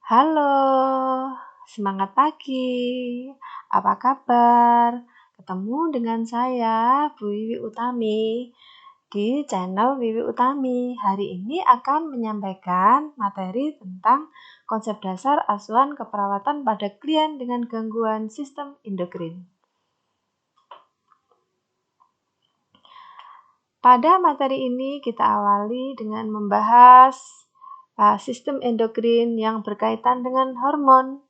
Halo, semangat pagi. Apa kabar? Ketemu dengan saya, Bu Wiwi Utami, di channel Wiwi Utami. Hari ini akan menyampaikan materi tentang konsep dasar asuhan keperawatan pada klien dengan gangguan sistem endokrin. Pada materi ini kita awali dengan membahas sistem endokrin yang berkaitan dengan hormon.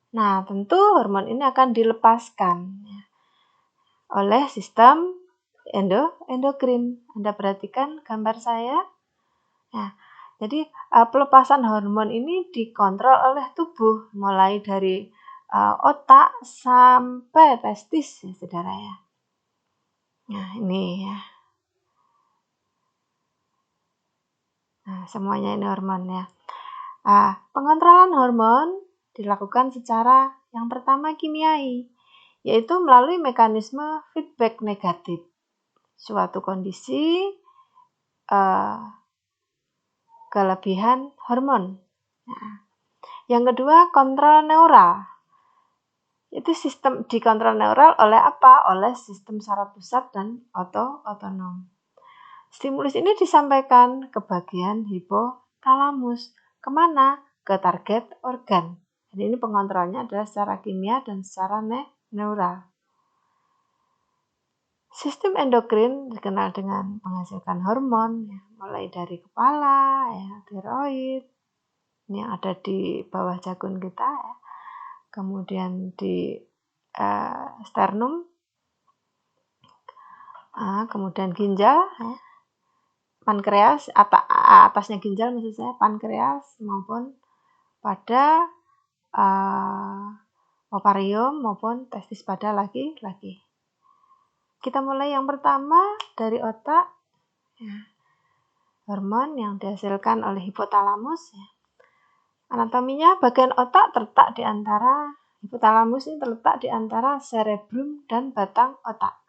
Nah, tentu hormon ini akan dilepaskan oleh sistem endokrin. Anda perhatikan gambar saya. Nah, jadi pelepasan hormon ini dikontrol oleh tubuh, mulai dari otak sampai testis, ya, saudara ya. Nah, ini ya. Nah, semuanya ini hormon ya. Pengontrolan hormon dilakukan secara yang pertama kimiai, yaitu melalui mekanisme feedback negatif. Suatu kondisi kelebihan hormon. Nah, yang kedua, kontrol neural. Itu sistem dikontrol neural oleh apa? Oleh sistem saraf pusat dan otonom. Stimulus ini disampaikan ke bagian hipotalamus. Kemana? Ke target organ. Jadi ini pengontrolnya adalah secara kimia dan secara neural. Sistem endokrin dikenal dengan menghasilkan hormon, ya, mulai dari kepala, ya, tiroid, ini yang ada di bawah jagun kita, ya. Kemudian di sternum, kemudian ginjal, ya, pankreas, atasnya ginjal maksud saya, pankreas, maupun pada ovarium maupun testis pada laki-laki. Kita mulai yang pertama dari otak, ya. Hormon yang dihasilkan oleh hipotalamus. Ya. Anatominya bagian otak terletak di antara hipotalamus ini terletak di antara cerebrum dan batang otak.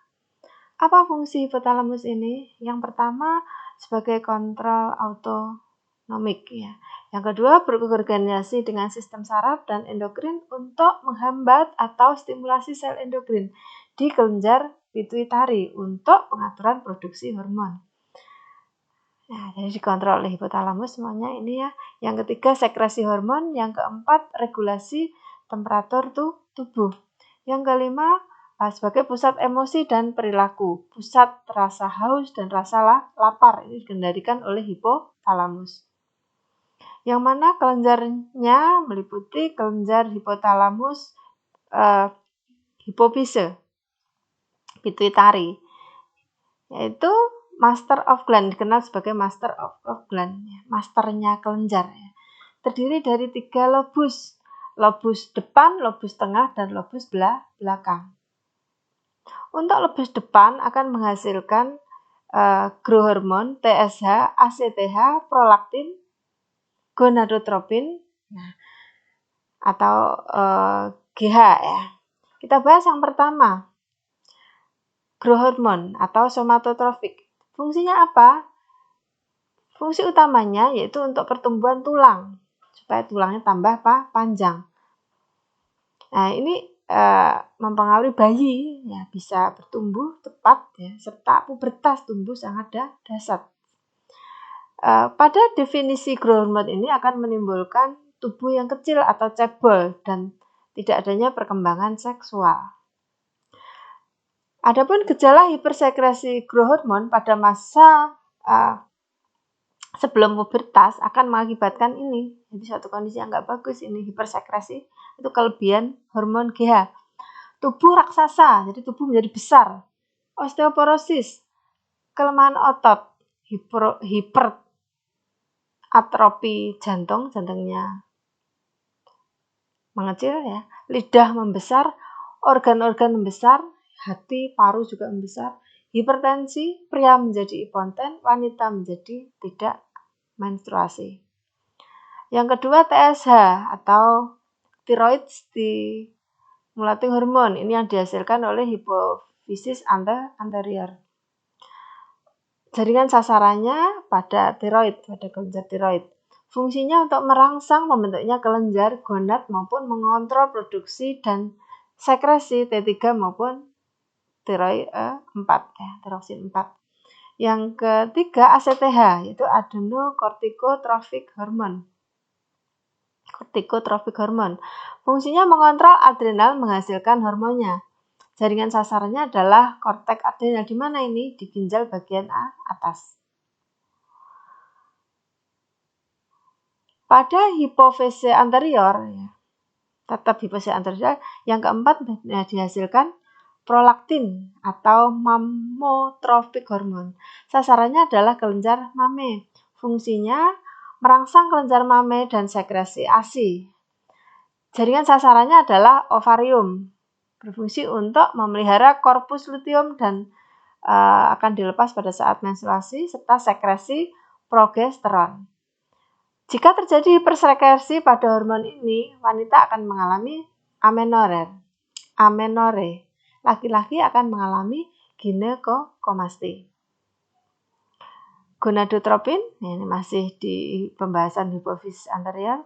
Apa fungsi hipotalamus ini? Yang pertama sebagai kontrol autonomik, ya. Yang kedua berkoordinasi dengan sistem saraf dan endokrin untuk menghambat atau stimulasi sel endokrin di kelenjar pituitari untuk pengaturan produksi hormon. Nah, jadi dikontrol oleh hipotalamus semuanya ini ya. Yang ketiga sekresi hormon, yang keempat regulasi temperatur tubuh. Yang kelima sebagai pusat emosi dan perilaku, pusat rasa haus dan rasa lapar ini dikendalikan oleh hipotalamus. Yang mana kelenjarnya meliputi kelenjar hipotalamus, hipofise, pituitari, yaitu master of gland, dikenal sebagai master of gland, masternya kelenjar. Terdiri dari 3 lobus, lobus depan, lobus tengah, dan lobus belakang. Untuk lobus depan akan menghasilkan growth hormon, TSH, ACTH, prolaktin, gonadotropin, atau GH ya. Kita bahas yang pertama, growth hormone atau somatotrofik. Fungsinya apa? Fungsi utamanya yaitu untuk pertumbuhan tulang, supaya tulangnya tambah panjang. Nah, ini mempengaruhi bayi, ya, bisa bertumbuh cepat, ya, serta pubertas tumbuh sangat dasar. Pada definisi growth hormone ini akan menimbulkan tubuh yang kecil atau cebol dan tidak adanya perkembangan seksual. Adapun gejala hipersekresi growth hormone pada masa sebelum pubertas akan mengakibatkan ini. Jadi suatu kondisi yang nggak bagus ini, hipersekresi, itu kelebihan hormon GH. Tubuh raksasa, jadi tubuh menjadi besar. Osteoporosis, kelemahan otot, hipertrofi jantungnya mengecil, ya. Lidah membesar, organ-organ membesar, hati, paru juga membesar. Hipertensi, pria menjadi impoten, wanita menjadi tidak menstruasi. Yang kedua TSH atau thyroid stimulating hormone, ini yang dihasilkan oleh hipofisis anterior. Jaringan sasarannya pada thyroid, pada kelenjar thyroid. Fungsinya untuk merangsang membentuknya kelenjar gonad maupun mengontrol produksi dan sekresi T3 maupun tiroid 4 ya, tiroksin 4. Yang ketiga ACTH yaitu adenocorticotropic hormone. Corticotropic hormone. Fungsinya mengontrol adrenal menghasilkan hormonnya. Jaringan sasarannya adalah korteks adrenal. Di mana ini? Di ginjal bagian atas. Pada hipofise anterior, ya, tetap hipofise anterior, yang keempat dihasilkan prolaktin atau mammotrophic hormone. Sasarannya adalah kelenjar mame. Fungsinya merangsang kelenjar mame dan sekresi ASI. Jaringan sasarannya adalah ovarium. Berfungsi untuk memelihara korpus luteum dan akan dilepas pada saat menstruasi serta sekresi progesteron. Jika terjadi hipersekresi pada hormon ini, wanita akan mengalami amenore. Laki-laki akan mengalami ginekomastia. Gonadotropin, ini masih di pembahasan hipofisis anterior,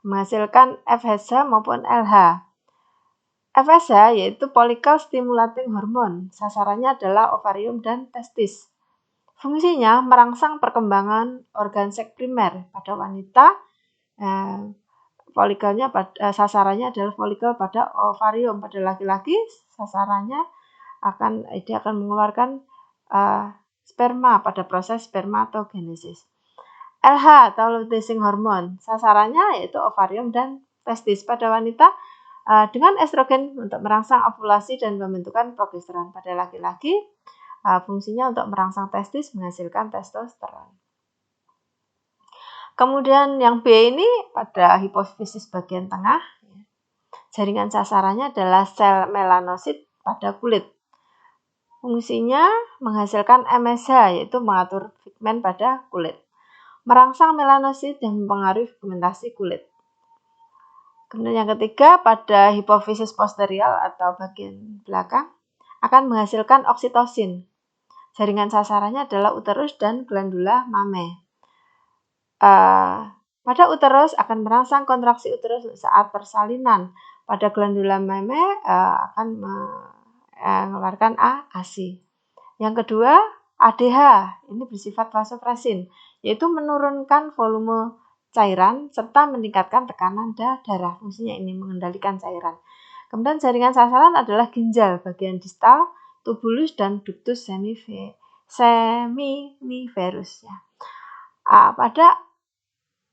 menghasilkan FSH maupun LH. FSH yaitu follicle stimulating hormone. Sasarannya adalah ovarium dan testis. Fungsinya merangsang perkembangan organ seks primer pada wanita. Folikelnya sasarannya adalah folikel pada ovarium. Pada laki-laki sasarannya dia akan mengeluarkan sperma pada proses spermatogenesis. LH atau luteinizing hormone, sasarannya yaitu ovarium dan testis. Pada wanita dengan estrogen untuk merangsang ovulasi dan pembentukan progesteron. Pada laki-laki fungsinya untuk merangsang testis menghasilkan testosteron. Kemudian yang B ini pada hipofisis bagian tengah, jaringan sasarannya adalah sel melanosit pada kulit. Fungsinya menghasilkan MSH yaitu mengatur pigmen pada kulit. Merangsang melanosit yang mempengaruhi pigmentasi kulit. Kemudian yang ketiga pada hipofisis posterior atau bagian belakang akan menghasilkan oksitosin. Jaringan sasarannya adalah uterus dan glandula mame. Pada uterus akan merangsang kontraksi uterus saat persalinan. Pada glandula mame akan mengeluarkan ASI. Yang kedua, ADH, ini bersifat vasopresin, yaitu menurunkan volume cairan serta meningkatkan tekanan darah. Fungsinya ini mengendalikan cairan. Kemudian jaringan sasaran adalah ginjal bagian distal, tubulus dan ductus seminiferus. Ya. Pada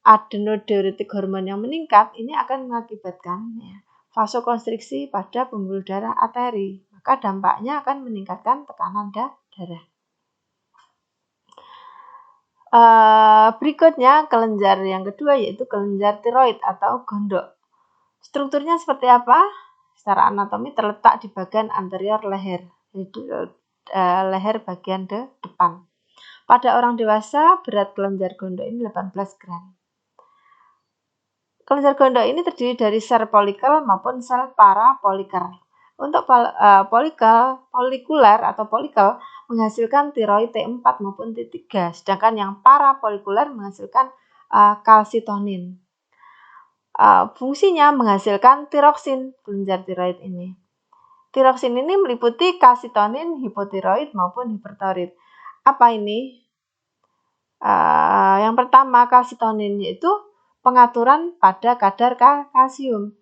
adenodiuretik hormon yang meningkat, ini akan mengakibatkan vasokonstriksi pada pembuluh darah arteri. Maka dampaknya akan meningkatkan tekanan darah. Berikutnya kelenjar yang kedua yaitu kelenjar tiroid atau gondok. Strukturnya seperti apa? Secara anatomi terletak di bagian anterior leher, leher bagian depan. Pada orang dewasa berat kelenjar gondok ini 18 gram. Kelenjar gondok ini terdiri dari sel folikel maupun sel parapoliker. Untuk folikuler atau folikel menghasilkan tiroid T4 maupun T3, sedangkan yang parafolikuler menghasilkan kalsitonin. Fungsinya menghasilkan tiroksin kelenjar tiroid ini. Tiroksin ini meliputi kalsitonin, hipotiroid maupun hipertiroid. Apa ini? Yang pertama kalsitonin yaitu pengaturan pada kadar kalsium.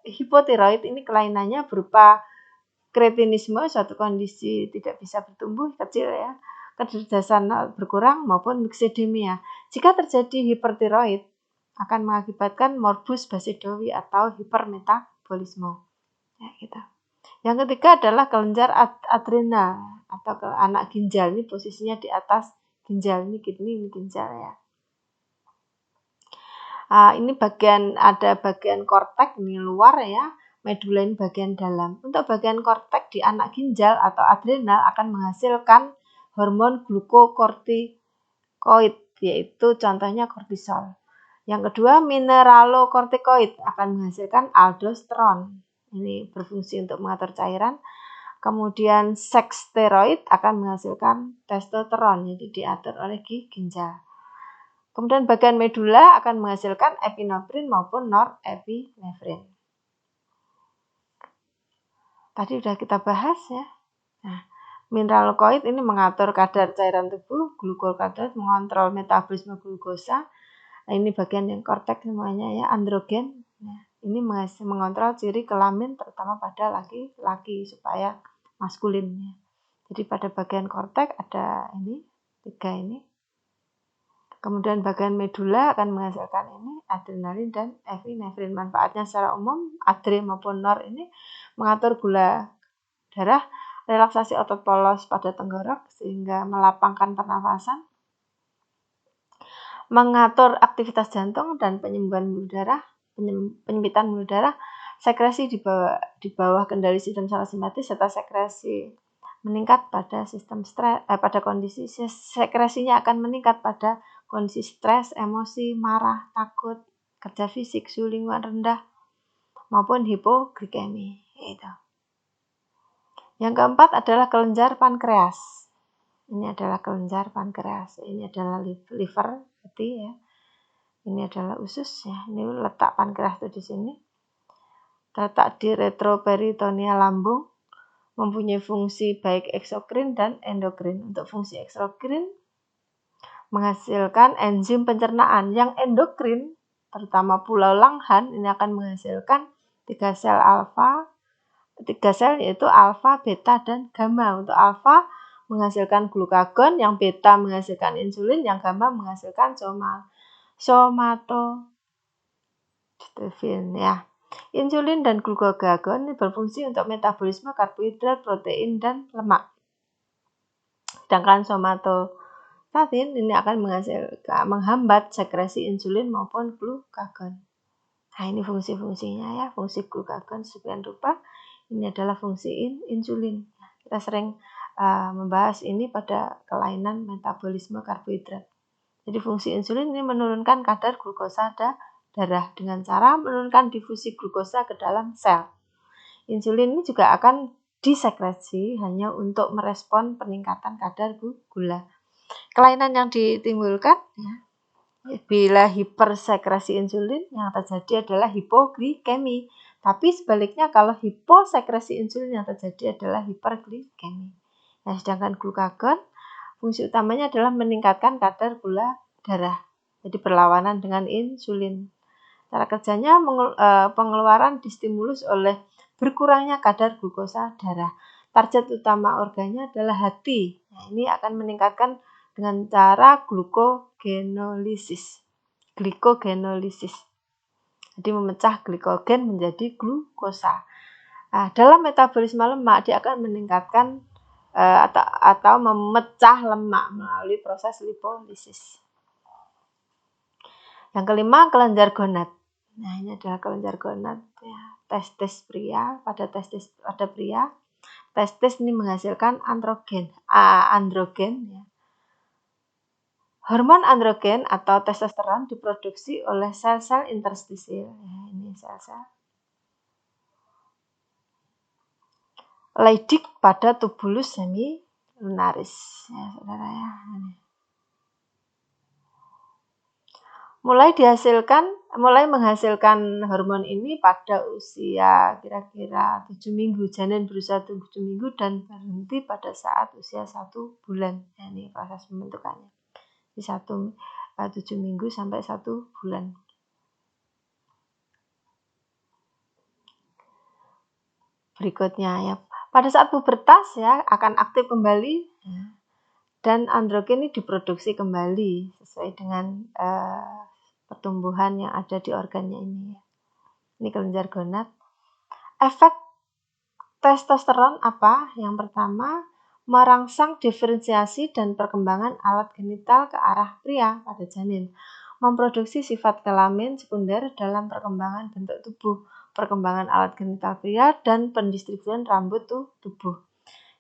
Hipotiroid ini kelainannya berupa kretinisme, suatu kondisi tidak bisa bertumbuh kecil ya, kecerdasan berkurang maupun mixedemia. Jika terjadi hipertiroid akan mengakibatkan morbus basidowi atau hipermetabolisme. Ya, gitu. Yang ketiga adalah kelenjar adrenal atau anak ginjal. Ini posisinya di atas ginjal, ini ginjal ya. Ini ada bagian korteks ini luar ya, medula ini bagian dalam. Untuk bagian korteks di anak ginjal atau adrenal akan menghasilkan hormon glukokortikoid, yaitu contohnya kortisol. Yang kedua, mineralokortikoid akan menghasilkan aldosteron. Ini berfungsi untuk mengatur cairan. Kemudian seksteroid akan menghasilkan testosteron, jadi diatur oleh ginjal. Kemudian bagian medula akan menghasilkan epinefrin maupun norepinefrin. Tadi sudah kita bahas ya. Nah, mineralokoid ini mengatur kadar cairan tubuh, glukokadot mengontrol metabolisme glukosa. Nah, ini bagian yang korteks semuanya ya, androgen. Nah, ini mengontrol ciri kelamin terutama pada laki-laki supaya maskulin ya. Jadi pada bagian korteks ada ini, 3 ini. Kemudian bagian medula akan menghasilkan ini adrenalin dan epinefrin. Manfaatnya secara umum, adre maupun nor ini mengatur gula darah, relaksasi otot polos pada tenggorok sehingga melapangkan pernafasan, mengatur aktivitas jantung dan penyembuhan pembuluh darah, penyempitan pembuluh darah, sekresi di bawah kendali sistem parasimpatis serta sekresi meningkat pada sistem stres, pada kondisi sekresinya akan meningkat pada kondisi stres, emosi, marah, takut, kerja fisik, suhu lingkungan rendah maupun hipoglikemi. Itu. Yang keempat adalah kelenjar pankreas. Ini adalah kelenjar pankreas. Ini adalah liver, hati ya. Ini adalah usus ya. Ini letak pankreas itu di sini. Terletak di retroperitoneal lambung. Mempunyai fungsi baik eksokrin dan endokrin. Untuk fungsi eksokrin menghasilkan enzim pencernaan. Yang endokrin, terutama pulau Langerhans, ini akan menghasilkan 3 sel alfa. 3 sel yaitu alfa, beta, dan gamma. Untuk alfa menghasilkan glukagon, yang beta menghasilkan insulin, yang gamma menghasilkan somatotropin ya. Insulin dan glukagon ini berfungsi untuk metabolisme karbohidrat, protein, dan lemak. Sedangkan somatostatin ini akan menghambat sekresi insulin maupun glukagon. Nah, ini fungsi-fungsinya ya, fungsi glukagon sekian rupa. Ini adalah fungsi insulin. Kita sering membahas ini pada kelainan metabolisme karbohidrat. Jadi fungsi insulin ini menurunkan kadar glukosa darah dengan cara menurunkan difusi glukosa ke dalam sel. Insulin ini juga akan disekresi hanya untuk merespon peningkatan kadar gula. Kelainan yang ditimbulkan ya, bila hipersekresi insulin yang terjadi adalah hipoglikemi. Tapi sebaliknya kalau hiposekresi insulin yang terjadi adalah hiperglikemi. Nah, sedangkan glukagon fungsi utamanya adalah meningkatkan kadar gula darah. Jadi berlawanan dengan insulin. Cara kerjanya pengeluaran distimulus oleh berkurangnya kadar glukosa darah. Target utama organnya adalah hati. Nah, ini akan meningkatkan dengan cara glukogenolisis. Jadi memecah glikogen menjadi glukosa. Nah, dalam metabolisme lemak dia akan meningkatkan atau memecah lemak melalui proses lipolisis. Yang kelima, kelenjar gonad. Nah, ini adalah kelenjar gonad ya. Testis pria, pada pria. Testis ini menghasilkan androgen ya. Hormon androgen atau testosteron diproduksi oleh sel-sel interstisil. Ya, ini sel-sel. Leydig pada tubulus semilunaris. Ya, saudara ya. Mulai menghasilkan hormon ini pada usia kira-kira 7 minggu. Janin berusia 7 minggu dan berhenti pada saat usia 1 bulan. Ya, ini proses pembentukannya. Di 7 minggu sampai 1 bulan. Berikutnya ya, pada saat pubertas ya akan aktif kembali ya, dan androgen ini diproduksi kembali sesuai dengan pertumbuhan yang ada di organnya ini ya. Ini kelenjar gonad. Efek testosteron apa? Yang pertama, merangsang diferensiasi dan perkembangan alat genital ke arah pria pada janin. Memproduksi sifat kelamin sekunder dalam perkembangan bentuk tubuh, perkembangan alat genital pria, dan pendistribusian rambut tubuh.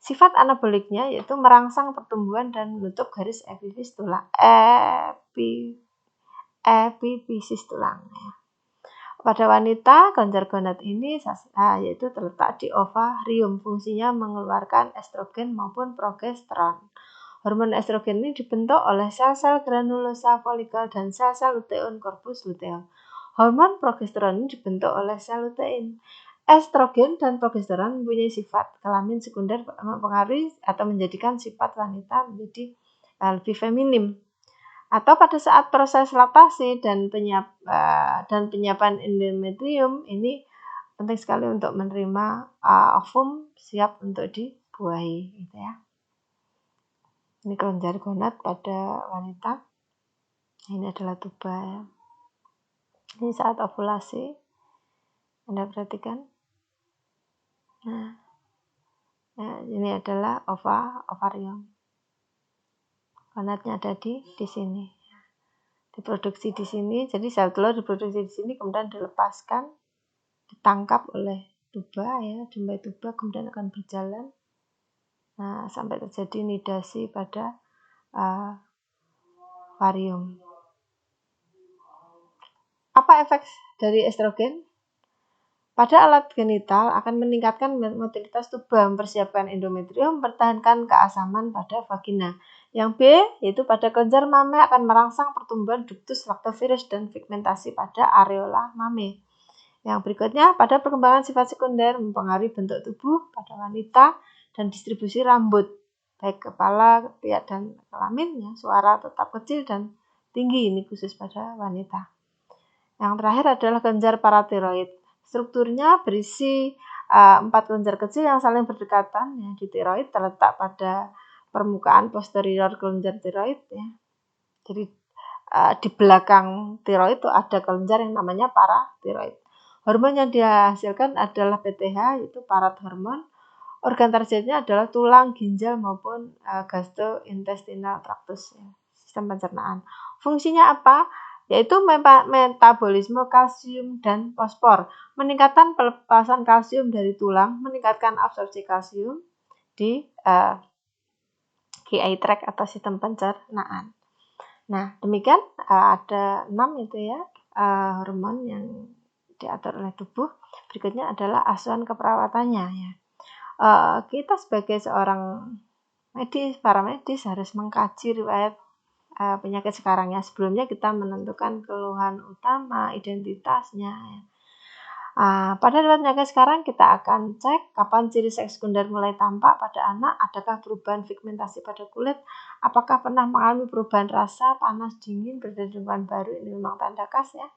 Sifat anaboliknya yaitu merangsang pertumbuhan dan menutup garis epifisis tulang. Epifisis tulang. Pada wanita, kelenjar gonad ini yaitu terletak di ovarium. Fungsinya mengeluarkan estrogen maupun progesteron. Hormon estrogen ini dibentuk oleh sel-sel granulosa folikel dan sel-sel lutein corpus luteum. Hormon progesteron ini dibentuk oleh sel lutein. Estrogen dan progesteron mempunyai sifat kelamin sekunder mempengaruhi atau menjadikan sifat wanita menjadi lebih feminim. Atau pada saat proses laktasi dan penyiapan endometrium ini penting sekali untuk menerima ovum siap untuk dibuahi, gitu ya. Ini kelenjar gonad pada wanita. Ini adalah tuba ya. Ini saat ovulasi. Anda perhatikan. Nah, ini adalah ovarium. Gonadnya ada di sini. Diproduksi di sini. Jadi sel telur diproduksi di sini kemudian dilepaskan, ditangkap oleh tuba ya, jumbai tuba kemudian akan berjalan. Nah, sampai terjadi nidasi pada ovarium. Apa efek dari estrogen? Pada alat genital akan meningkatkan motilitas tuba, mempersiapkan endometrium, mempertahankan keasaman pada vagina. Yang B, yaitu pada kelenjar mame akan merangsang pertumbuhan ductus lactovirus dan pigmentasi pada areola mame. Yang berikutnya, pada perkembangan sifat sekunder mempengaruhi bentuk tubuh pada wanita dan distribusi rambut, baik kepala, ketiak, dan kelamin. Ya, suara tetap kecil dan tinggi, ini khusus pada wanita. Yang terakhir adalah kelenjar paratiroid. Strukturnya berisi 4 kelenjar kecil yang saling berdekatan. Ya, di tiroid terletak pada permukaan posterior kelenjar tiroid. Ya. Jadi di belakang tiroid itu ada kelenjar yang namanya paratiroid. Hormon yang dihasilkan adalah PTH, yaitu parathormon. Organ targetnya adalah tulang, ginjal maupun gastrointestinal tractus, ya, sistem pencernaan. Fungsinya apa? Yaitu metabolisme kalsium dan fosfor, meningkatkan pelepasan kalsium dari tulang, meningkatkan absorpsi kalsium di GI tract atau sistem pencernaan. Nah, demikian ada 6 itu ya hormon yang diatur oleh tubuh. Berikutnya adalah asuhan keperawatannya ya. Kita sebagai seorang para medis harus mengkaji riwayat penyakit sekarang ya. Sebelumnya kita menentukan keluhan utama, identitasnya ya. Pada riwayat penyakit sekarang kita akan cek kapan ciri seks sekunder mulai tampak pada anak, adakah perubahan pigmentasi pada kulit, apakah pernah mengalami perubahan rasa, panas, dingin, berada di lingkungan baru, ini memang tanda khas ya.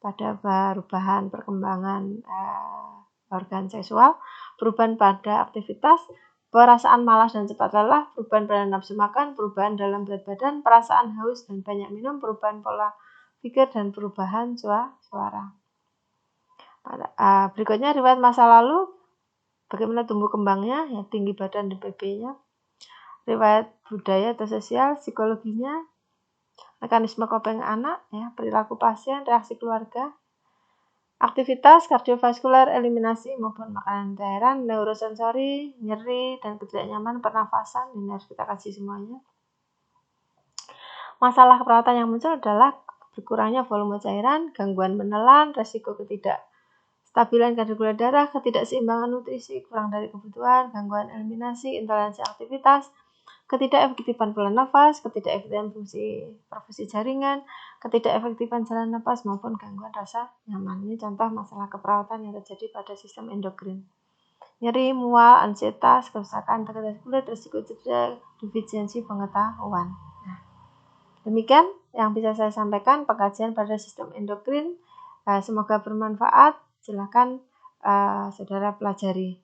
Pada perubahan perkembangan organ seksual, perubahan pada aktivitas, perasaan malas dan cepat lelah, perubahan pada nafsu makan, perubahan dalam berat badan, perasaan haus dan banyak minum, perubahan pola pikir dan perubahan suara. Berikutnya riwayat masa lalu, bagaimana tumbuh kembangnya, ya, tinggi badan dan BB-nya, riwayat budaya atau sosial, psikologinya, mekanisme coping anak, ya, perilaku pasien, reaksi keluarga, aktivitas kardiovaskular, eliminasi maupun makanan cairan, neurosensori, nyeri dan ketidaknyamanan pernafasan, ini harus kita kaji semuanya. Masalah keperawatan yang muncul adalah berkurangnya volume cairan, gangguan menelan, resiko ketidakstabilan kadar gula darah, ketidakseimbangan nutrisi, kurang dari kebutuhan, gangguan eliminasi, intoleransi aktivitas, ketidakefektifan pola nafas, ketidakefektifan perfusi jaringan, ketidakefektifan jalan nafas maupun gangguan rasa nyaman. Ini contoh masalah keperawatan yang terjadi pada sistem endokrin. Nyeri, mual, ansietas, kerusakan integritas kulit, risiko cedera, defisiensi pengetahuan. Nah, demikian yang bisa saya sampaikan pengkajian pada sistem endokrin. Semoga bermanfaat. Silakan saudara pelajari.